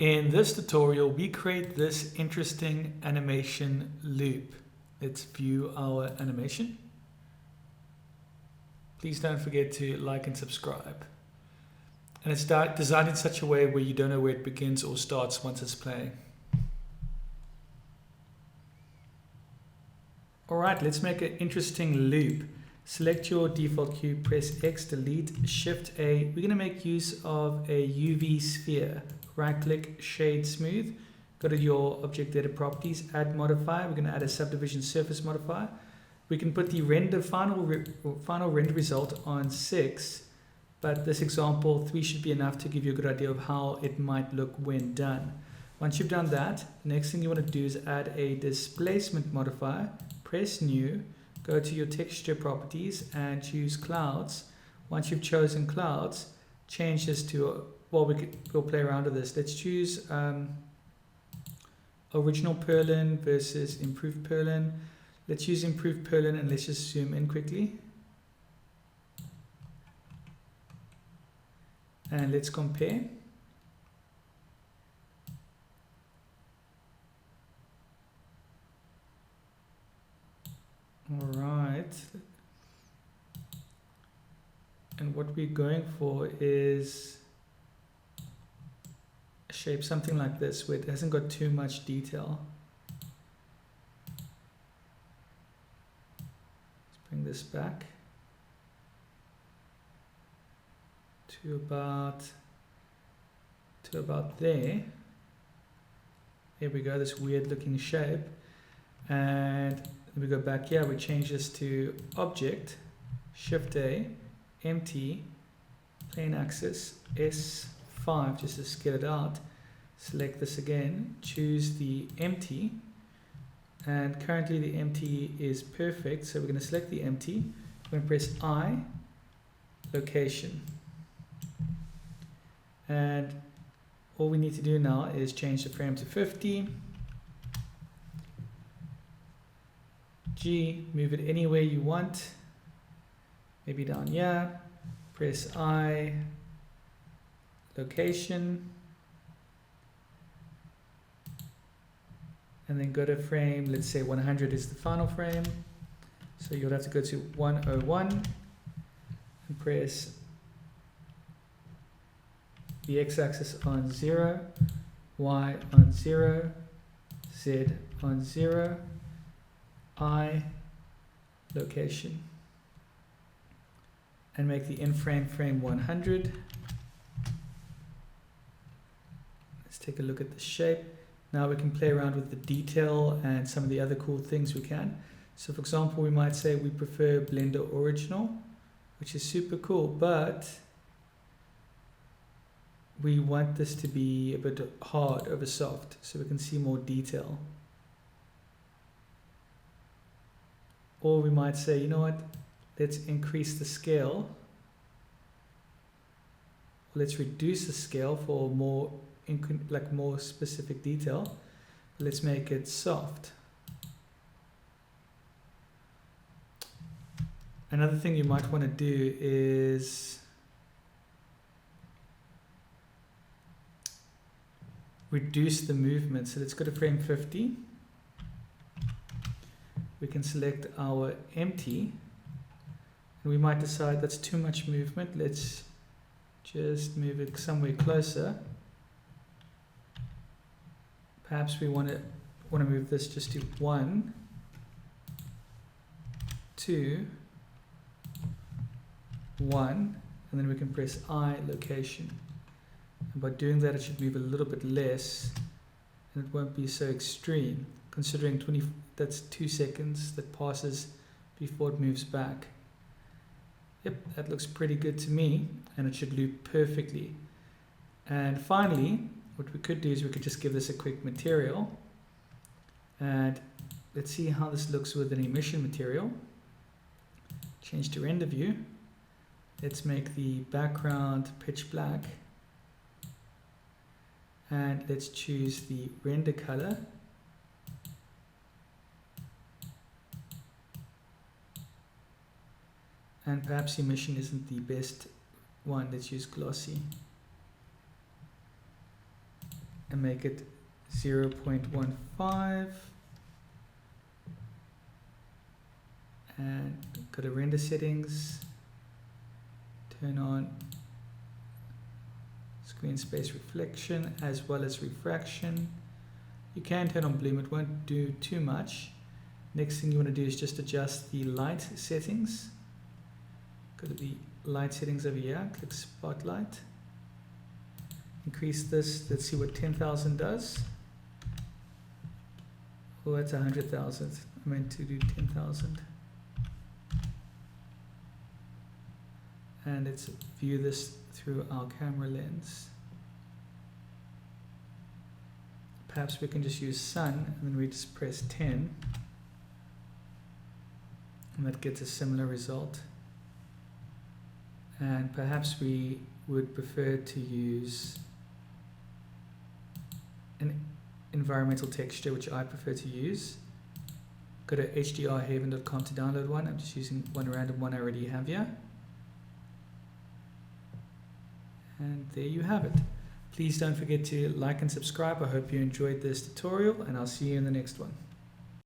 In this tutorial, we create this interesting animation loop. Let's view our animation. Please don't forget to like and subscribe. And it's designed in such a way where you don't know where it begins or starts once it's playing. Alright, let's make an interesting loop. Select your default cube, press X, delete, Shift A. We're going to make use of a UV sphere. Right click, shade smooth. Go to your object data properties, add modifier. We're going to add a subdivision surface modifier. We can put the final render result on 6, but this example 3 should be enough to give you a good idea of how it might look when done. Once you've done that, the next thing you want to do is add a displacement modifier. Press new, go to your texture properties and choose clouds. Once you've chosen clouds, change this to, well, we'll play around with this. Let's choose original Perlin versus improved Perlin. Let's use improved Perlin and let's just zoom in quickly. And let's compare. All right. And what we're going for is a shape something like this where it hasn't got too much detail. Let's bring this back to about there. Here we go, this weird looking shape. And we go back here, we change this to object, Shift A, empty, plane axis, S5, just to scale it out. Select this again, choose the empty, and currently the empty is perfect, so we're going to select the empty. We're going to press I, location. And all we need to do now is change the frame to 50. G, move it anywhere you want, maybe down here, press I, location, and then go to frame, let's say 100 is the final frame, so you'll have to go to 101 and press the x-axis on 0, y on 0, z on 0, I, location, and make the in frame 100. Let's take a look at the shape. Now we can play around with the detail and some of the other cool things we can. So for example, we might say we prefer Blender Original, which is super cool, but we want this to be a bit hard over soft so we can see more detail. Or we might say, you know what, let's increase the scale. Let's reduce the scale for more specific detail. Let's make it soft. Another thing you might want to do is reduce the movement. So let's go to frame 50. We can select our empty, and we might decide that's too much movement. Let's just move it somewhere closer. Perhaps we want to move this just to 1, 2, 1, and then we can press I, location. And by doing that, it should move a little bit less, and it won't be so extreme, considering that's 2 seconds that passes before it moves back. Yep, that looks pretty good to me, and it should loop perfectly. And finally, what we could do is we could just give this a quick material, and let's see how this looks with an emission material. Change to render view. Let's make the background pitch black, and let's choose the render color. And perhaps emission isn't the best one. Let's use glossy. and make it 0.15. And go to render settings, turn on screen space reflection as well as refraction. You can turn on bloom, it won't do too much. Next thing you want to do is just adjust the light settings. Go to the light settings over here, click spotlight. Increase this, let's see what 10,000 does. Oh, that's 100,000. I meant to do 10,000. And let's view this through our camera lens. Perhaps we can just use sun and then we just press 10. And that gets a similar result. And perhaps we would prefer to use an environmental texture, which I prefer to use. Go to hdrhaven.com to download one. I'm just using one random one I already have here. And there you have it. Please don't forget to like and subscribe. I hope you enjoyed this tutorial, and I'll see you in the next one.